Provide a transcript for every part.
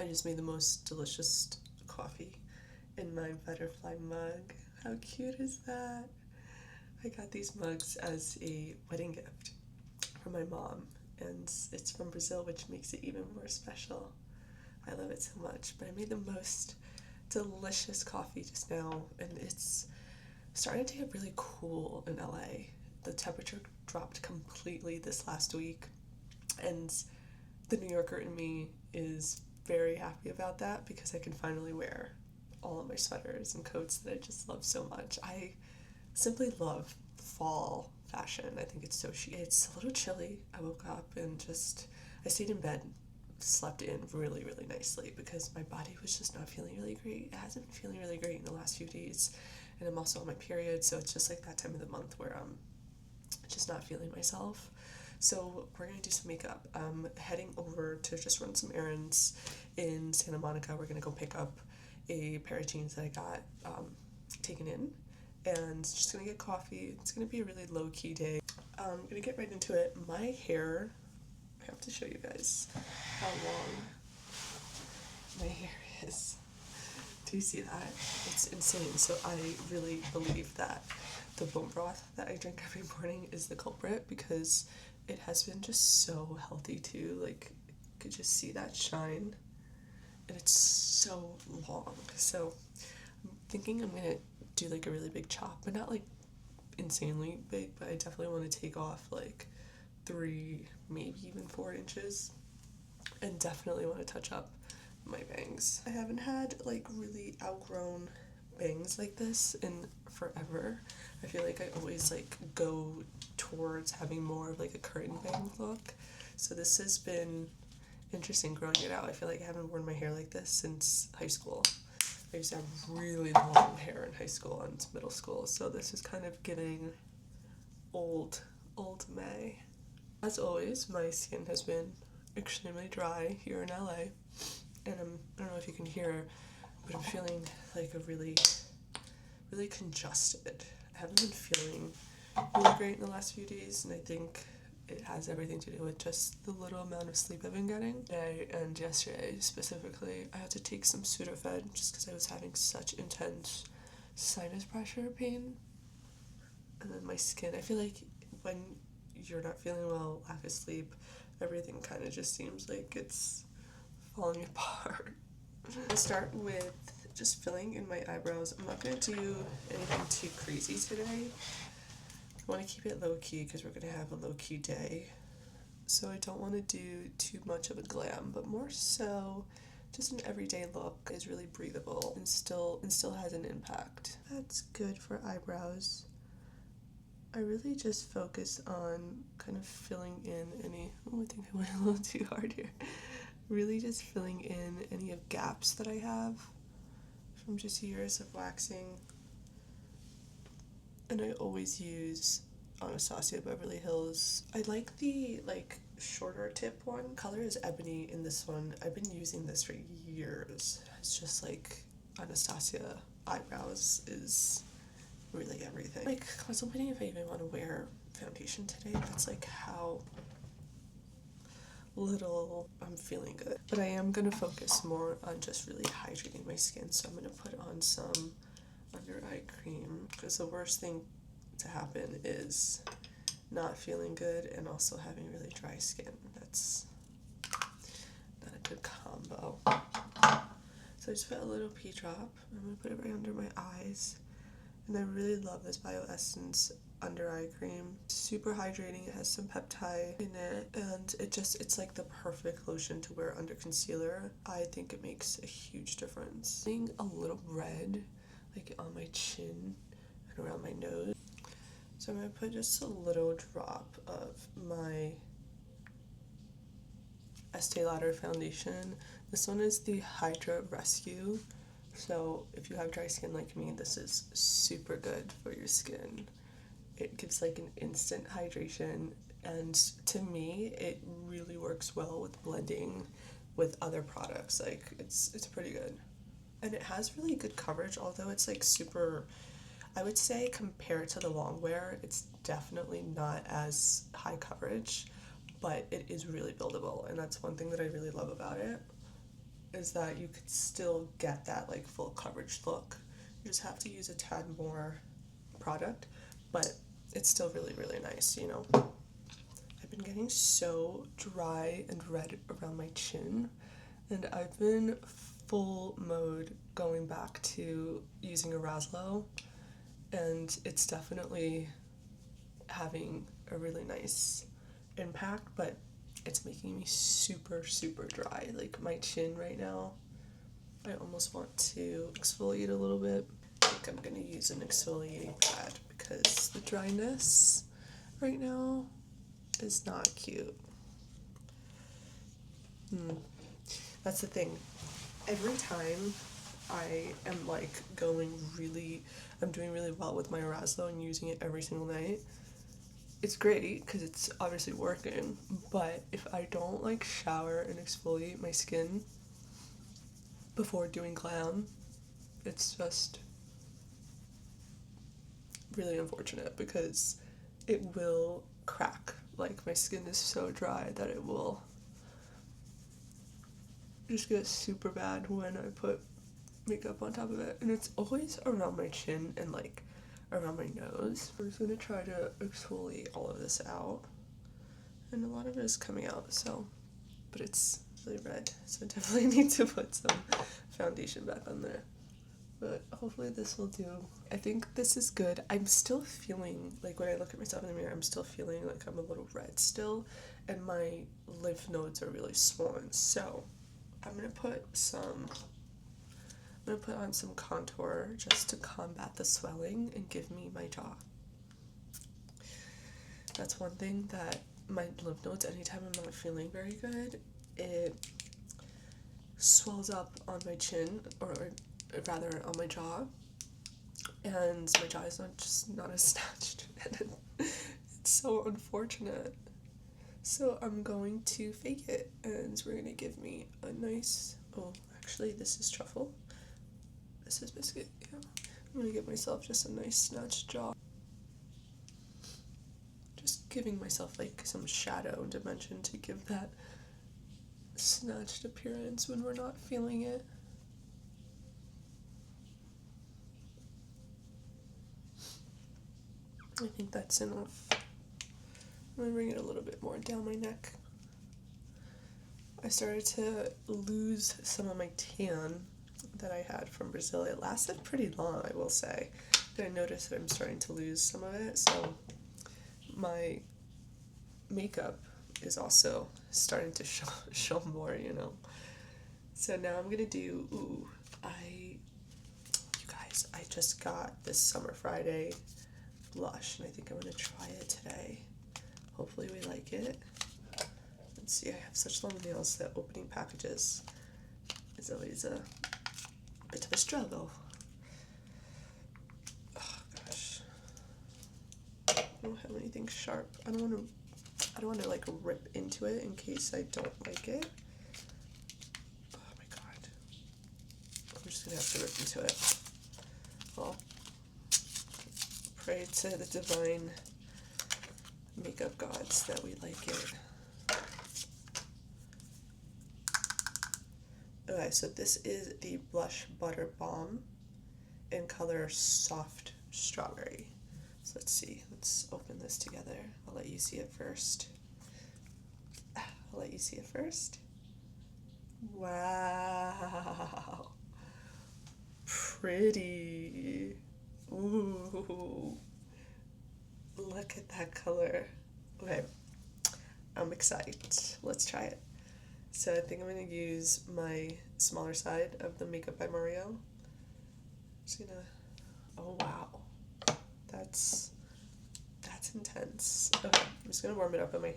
I just made the most delicious coffee in my butterfly mug. How cute is that? I got these mugs as a wedding gift from my mom, and it's from Brazil, which makes it even more special. I love it so much. But I made the most delicious coffee just now, and it's starting to get really cool in LA. The temperature dropped completely this last week, and the New Yorker in me is very happy about that because I can finally wear all of my sweaters and coats that I just love so much. I simply love fall fashion. I think it's so chic. It's a little chilly. I woke up and I stayed in bed, slept in really, really nicely because my body was just not feeling really great. It hasn't been feeling really great in the last few days, and I'm also on my period, so it's just like that time of the month where I'm just not feeling myself. So we're gonna do some makeup. I'm heading over to just run some errands in Santa Monica. We're gonna go pick up a pair of jeans that I got taken in, and just gonna get coffee. It's gonna be a really low-key day. I'm gonna get right into it. My hair, I have to show you guys how long my hair is. Do you see that? It's insane. So I really believe that the bone broth that I drink every morning is the culprit because it has been just so healthy too. Like, you could just see that shine, and it's so long. So I'm thinking I'm gonna do like a really big chop, but not like insanely big, but I definitely want to take off like 3, maybe even 4 inches, and definitely want to touch up my bangs. I haven't had like really outgrown bangs like this in forever. I feel like I always like go towards having more of like a curtain bang look, so this has been interesting growing it out. I feel like I haven't worn my hair like this since high school. I used to have really long hair in high school and middle school, so this is kind of giving old May. As always, my skin has been extremely dry here in LA, and I don't know if you can hear, but I'm feeling like a really congested. I haven't been feeling really great in the last few days, and I think it has everything to do with just the little amount of sleep I've been getting. Today and yesterday specifically, I had to take some Sudafed just because I was having such intense sinus pressure pain. And then my skin, I feel like when you're not feeling well, lack of sleep, everything kind of just seems like it's falling apart. I'll start with just filling in my eyebrows. I'm not going to do anything too crazy today. I want to keep it low-key because we're going to have a low-key day. So I don't want to do too much of a glam, but more so just an everyday look is really breathable and still has an impact. That's good for eyebrows. I really just focus on kind of filling in any, I think I went a little too hard here. Really just filling in any of gaps that I have from just years of waxing. And I always use Anastasia Beverly Hills. I like the shorter tip one. Color is ebony in this one. I've been using this for years. It's just like Anastasia eyebrows is really everything. Like, contemplating if I even want to wear foundation today. That's like how little I'm feeling good. But I am going to focus more on just really hydrating my skin, so I'm going to put on some under eye cream, because the worst thing to happen is not feeling good and also having really dry skin. That's not a good combo. So I just put a little pea drop. I'm going to put it right under my eyes. And I really love this Bio Essence under eye cream. Super hydrating. It has some peptide in it, and it's like the perfect lotion to wear under concealer. I think it makes a huge difference. Being a little red like on my chin and around my nose. So I'm going to put just a little drop of my Estee Lauder foundation. This one is the Hydra Rescue. So if you have dry skin like me, this is super good for your skin. It gives like an instant hydration, and to me it really works well with blending with other products. Like it's pretty good. And it has really good coverage, although it's like super, I would say compared to the long wear, it's definitely not as high coverage, but it is really buildable, and that's one thing that I really love about it, is that you could still get that like full coverage look. You just have to use a tad more product, but it's still really, really nice, you know. I've been getting so dry and red around my chin, and I've been full mode going back to using a Raslo, and it's definitely having a really nice impact, but it's making me super, super dry. Like my chin right now, I almost want to exfoliate a little bit. I think I'm gonna use an exfoliating pad because the dryness right now is not cute. That's the thing. Every time I am like I'm doing really well with my Raslo and using it every single night. It's great because it's obviously working, but if I don't like shower and exfoliate my skin before doing glam, it's just really unfortunate because it will crack. Like my skin is so dry that it will just get super bad when I put makeup on top of it, and it's always around my chin and like around my nose. I'm just gonna try to exfoliate all of this out, and a lot of it is coming out, so, but it's really red, so I definitely need to put some foundation back on there, but hopefully this will do. I think this is good. I'm still feeling, like when I look at myself in the mirror, I'm still feeling like I'm a little red still, and my lymph nodes are really swollen, so I'm gonna put on some contour just to combat the swelling and give me my jaw. That's one thing that my lymph nodes, anytime I'm not feeling very good, it swells up on my chin, or rather on my jaw, and my jaw is not as snatched, and it's so unfortunate. So I'm going to fake it, and we're gonna give me a nice, oh, actually this is truffle. This is biscuit, yeah. I'm gonna give myself just a nice snatched jaw. Just giving myself like some shadow and dimension to give that snatched appearance when we're not feeling it. I think that's enough. I'm gonna bring it a little bit more down my neck. I started to lose some of my tan that I had from Brazil. It lasted pretty long, I will say, but I noticed that I'm starting to lose some of it, so my makeup is also starting to show more, you know. So now I'm gonna do, you guys, I just got this Summer Friday blush, and I think I'm gonna try it today. Hopefully we like it. Let's see, I have such long nails that opening packages is always a bit of a struggle. Oh gosh, I don't have anything sharp. I don't want to like rip into it in case I don't like it. Oh my god, I'm just gonna have to rip into it. Well, pray to the divine makeup gods that we like it. Okay, so this is the Blush Butter Balm in color Soft Strawberry. So let's see, let's open this together. I'll let you see it first. Wow. Pretty. Ooh. Look at that color. Okay, I'm excited. Let's try it. So I think I'm going to use my smaller side of the Makeup by Mario. Just gonna, oh wow, that's intense. Okay, I'm just gonna warm it up on my,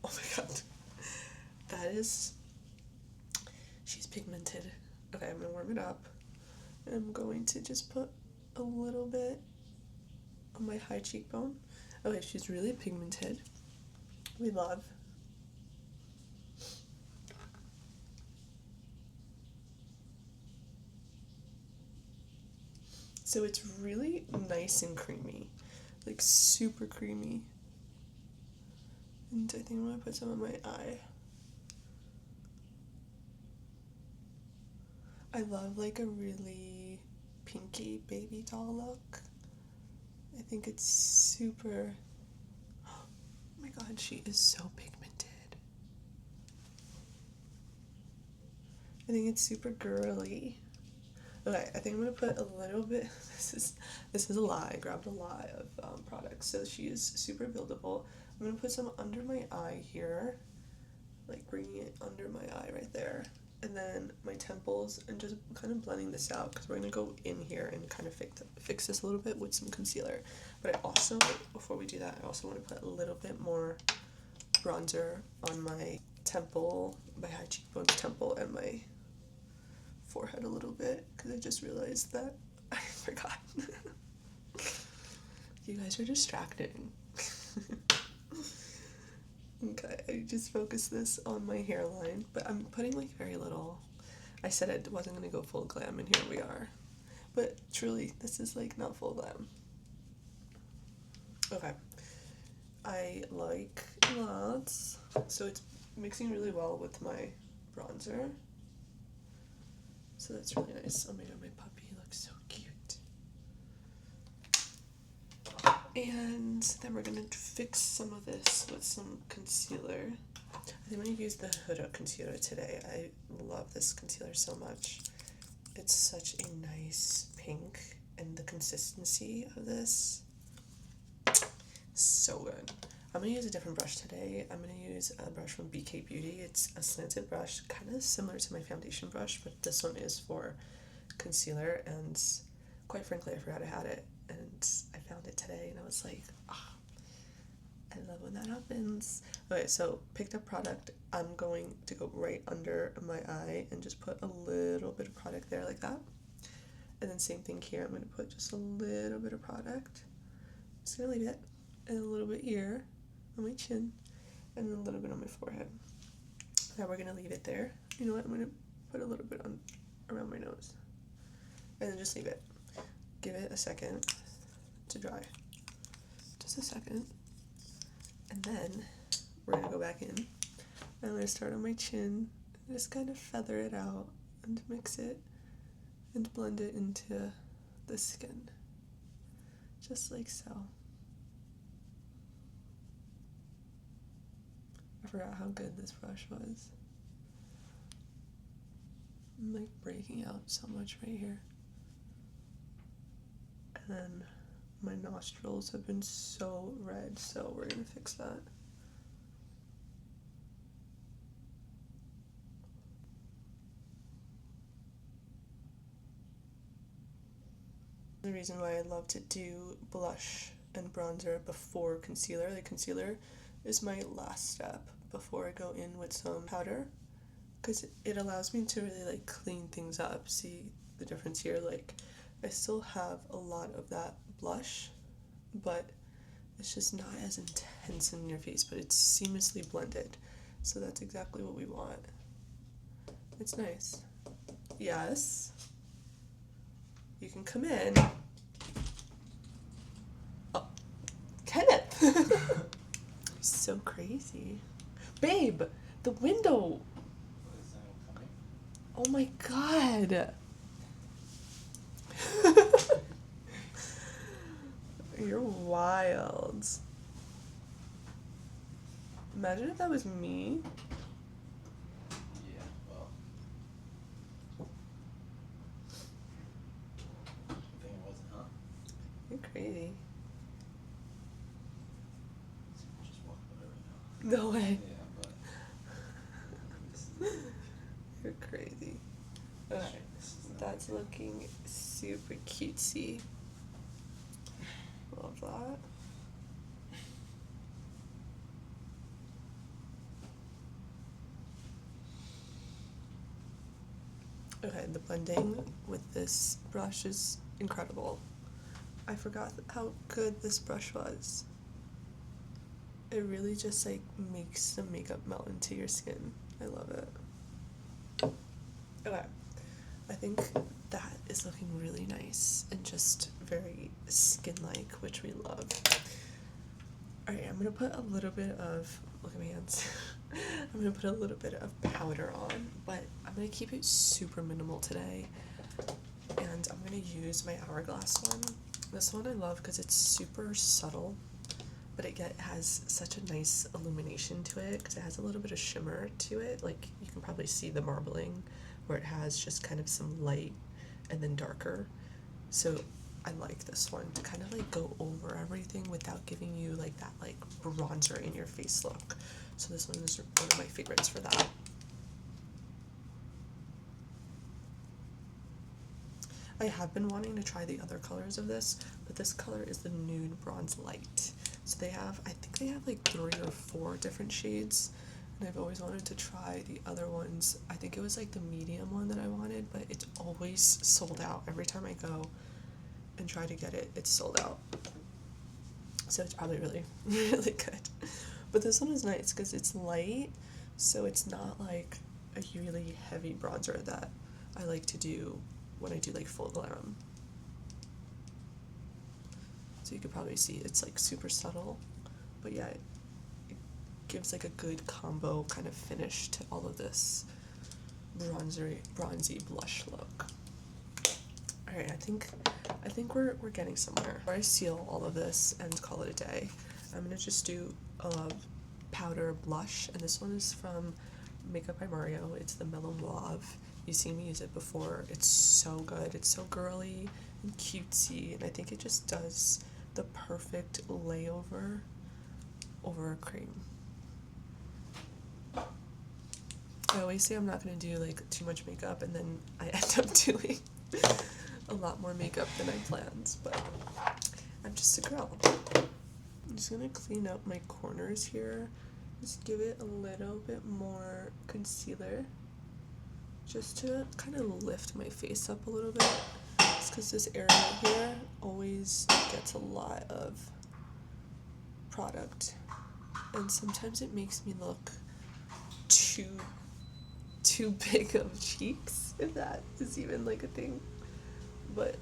oh my god, she's pigmented. Okay, I'm gonna warm it up, and I'm going to just put a little bit on my high cheekbone. Okay, she's really pigmented. We love. So it's really nice and creamy, like super creamy. And I think I'm gonna put some on my eye. I love like a really pinky baby doll look. I think it's super, oh my god, she is so pigmented. I think it's super girly. Okay, I think I'm gonna put a little bit, this is a lie, I grabbed a lot of products, so she is super buildable. I'm gonna put some under my eye here, like bringing it under my eye right there, and then my temples, and just kind of blending this out, because we're gonna go in here and kind of fix this a little bit with some concealer. But I also, before we do that, I also want to put a little bit more bronzer on my temple, my high cheekbones temple, and my forehead a little bit, because I just realized that I forgot. You guys are distracting. Okay, I just focused this on my hairline, but I'm putting like very little. I said I wasn't going to go full glam, and here we are. But truly, this is like not full glam. Okay, I like lots, so it's mixing really well with my bronzer. So that's really nice. Oh my god, my puppy looks so cute. And then we're gonna fix some of this with some concealer. I think I'm gonna use the Huda concealer today. I love this concealer so much. It's such a nice pink, and the consistency of this, so good. I'm gonna use a different brush today. I'm gonna use a brush from BK Beauty. It's a slanted brush, kind of similar to my foundation brush, but this one is for concealer, and quite frankly, I forgot I had it, and I found it today, and I was like, ah, I love when that happens. Okay, so picked up product. I'm going to go right under my eye and just put a little bit of product there like that. And then same thing here. I'm going to put just a little bit of product. Just going to leave it. And a little bit here on my chin, and then a little bit on my forehead. Now we're going to leave it there. You know what? I'm going to put a little bit on around my nose. And then just leave it. Give it a second to dry. Just a second. And then we're going to go back in. And I'm going to start on my chin and just kind of feather it out and mix it and blend it into the skin. Just like so. I forgot how good this brush was. I'm like breaking out so much right here. And then my nostrils have been so red, so we're gonna fix that. The reason why I love to do blush and bronzer before concealer, the concealer is my last step before I go in with some powder, because it allows me to really like clean things up. See the difference here? Like, I still have a lot of that blush, but it's just not as intense in your face, but it's seamlessly blended. So that's exactly what we want. It's nice. Yes. You can come in. Oh, Kenneth! So crazy. Babe, the window. Oh my god. You're wild. Imagine if that was me. Yeah, well. I think it wasn't, huh? You're crazy. Just walk over right now. No way. Yeah, but. You're crazy. Okay, that's looking super cutesy. Love that. Okay, the blending with this brush is incredible. I forgot how good this brush was. It really just like makes the makeup melt into your skin. I love it. Okay, I think that is looking really nice and just very skin-like, which we love. Alright, I'm gonna put a little bit of look at my hands. I'm gonna put a little bit of powder on, but I'm gonna keep it super minimal today. And I'm gonna use my Hourglass one. This one I love because it's super subtle, but it has such a nice illumination to it because it has a little bit of shimmer to it. Like you can probably see the marbling where it has just kind of some light and then darker. So I like this one to kind of like go over everything without giving you like that like bronzer in your face look. So this one is one of my favorites for that. I have been wanting to try the other colors of this, but this color is the Nude Bronze Light. So they have, I think they have like 3 or 4 different shades, and I've always wanted to try the other ones. I think it was like the medium one that I wanted, but it's always sold out. Every time I go and try to get it, it's sold out. So it's probably really, really good. But this one is nice because it's light, so it's not like a really heavy bronzer that I like to do when I do like full glam. So you could probably see it's like super subtle, but yeah, it gives like a good combo kind of finish to all of this bronzy blush look. All right, I think we're getting somewhere. Before I seal all of this and call it a day, I'm gonna just do a powder blush, and this one is from Makeup by Mario. It's the Mellow Mauve. You've seen me use it before. It's so good. It's so girly and cutesy, and I think it just does the perfect layover over a cream. I always say I'm not gonna do like too much makeup, and then I end up doing a lot more makeup than I planned, but I'm just a girl. I'm just gonna clean up my corners here. Just give it a little bit more concealer, just to kind of lift my face up a little bit. It's because this area here always gets a lot of product, and sometimes it makes me look too big of cheeks, if that is even like a thing. But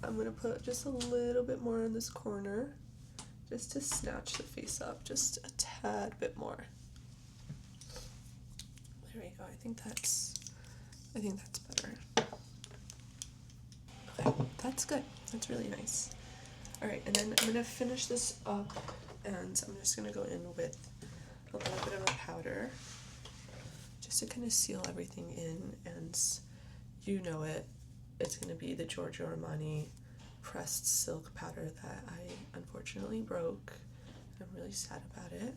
I'm gonna put just a little bit more in this corner, just to snatch the face up just a tad bit more. There we go. I think that's better. Okay, that's good. That's really nice. All right, and then I'm gonna finish this up, and I'm just gonna go in with a little bit of a powder, just to kind of seal everything in. And you know it. It's gonna be the Giorgio Armani pressed silk powder that I unfortunately broke. I'm really sad about it.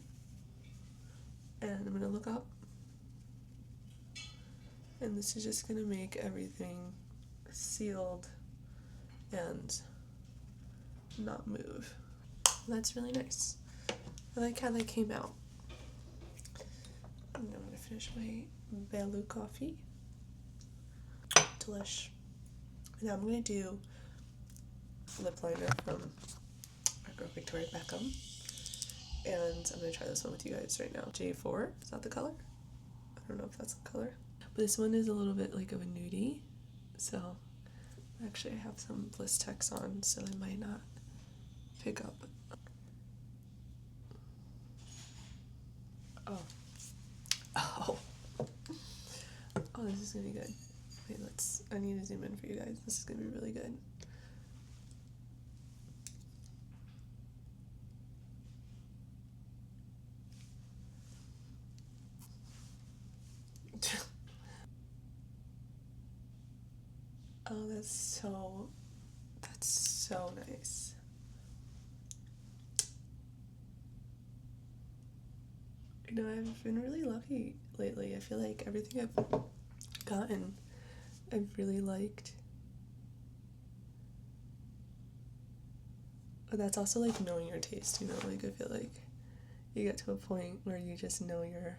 And I'm gonna look up, and this is just gonna make everything sealed and not move. That's really nice. I like how they came out. And I'm gonna finish my Belu coffee. Delish. Now I'm gonna do lip liner from our girl Victoria Beckham, and I'm gonna try this one with you guys right now. J4, is that the color? I don't know if that's the color, but this one is a little bit like of a nudie, so actually I have some Bliss Techs on, so I might not pick up. Oh, this is gonna be good. Wait, I need to zoom in for you guys. This is gonna be really good. Oh, that's so nice. You know, I've been really lucky lately. I feel like everything I've gotten, I've really liked. But that's also like knowing your taste, you know? Like I feel like you get to a point where you just know your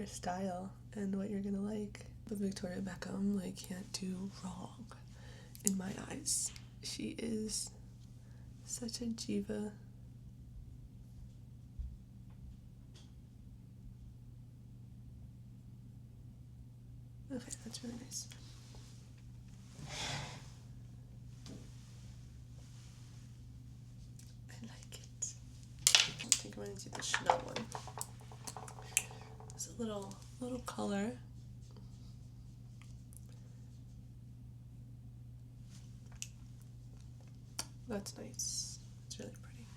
style and what you're gonna like. But Victoria Beckham like can't do wrong in my eyes. She is such a diva. Okay, that's really nice. I like it. I think I'm gonna do the Chanel one. a little color. That's nice. It's really pretty.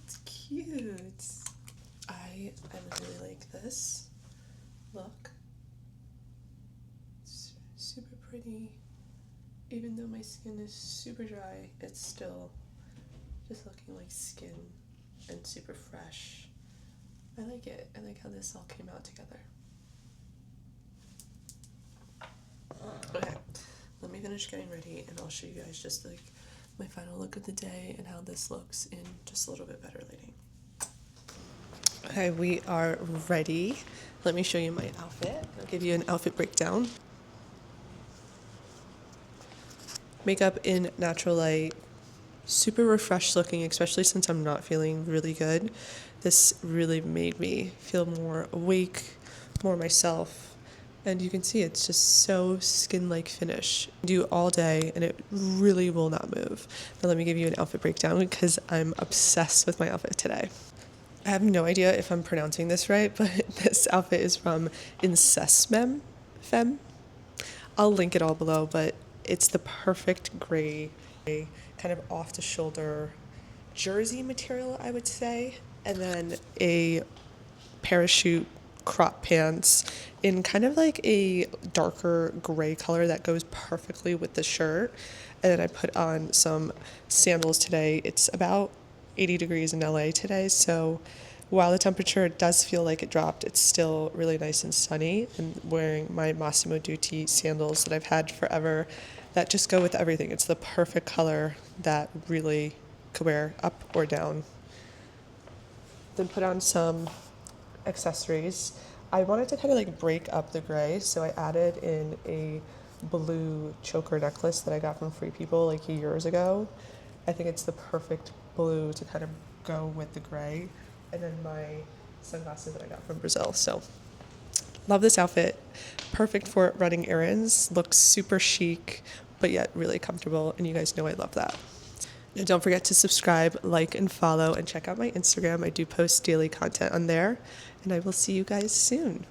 It's cute. I really like this look. It's super pretty. Even though my skin is super dry, it's still just looking like skin and super fresh. I like it. I like how this all came out together. Okay, let me finish getting ready and I'll show you guys just like my final look of the day and how this looks in just a little bit better lighting. Okay, we are ready. Let me show you my outfit. I'll give you an outfit breakdown. Makeup in natural light, super refreshed looking, especially since I'm not feeling really good. This really made me feel more awake, more myself. And you can see it's just so skin-like finish. Do all day and it really will not move. Now let me give you an outfit breakdown because I'm obsessed with my outfit today. I have no idea if I'm pronouncing this right, but this outfit is from Incesmem Femme. I'll link it all below, but it's the perfect gray, kind of off the shoulder jersey material, I would say. And then a parachute crop pants in kind of like a darker gray color that goes perfectly with the shirt. And then I put on some sandals today. It's about 80 degrees in LA today, so while the temperature does feel like it dropped, it's still really nice and sunny. And wearing my Massimo Dutti sandals that I've had forever that just go with everything. It's the perfect color that really could wear up or down. Then put on some accessories. I wanted to kind of like break up the gray, so I added in a blue choker necklace that I got from Free People like years ago. I think it's the perfect blue to kind of go with the gray. And then my sunglasses that I got from Brazil. So love this outfit. Perfect for running errands. Looks super chic, but yet really comfortable. And you guys know I love that. And don't forget to subscribe, like, and follow, and check out my Instagram. I do post daily content on there. And I will see you guys soon.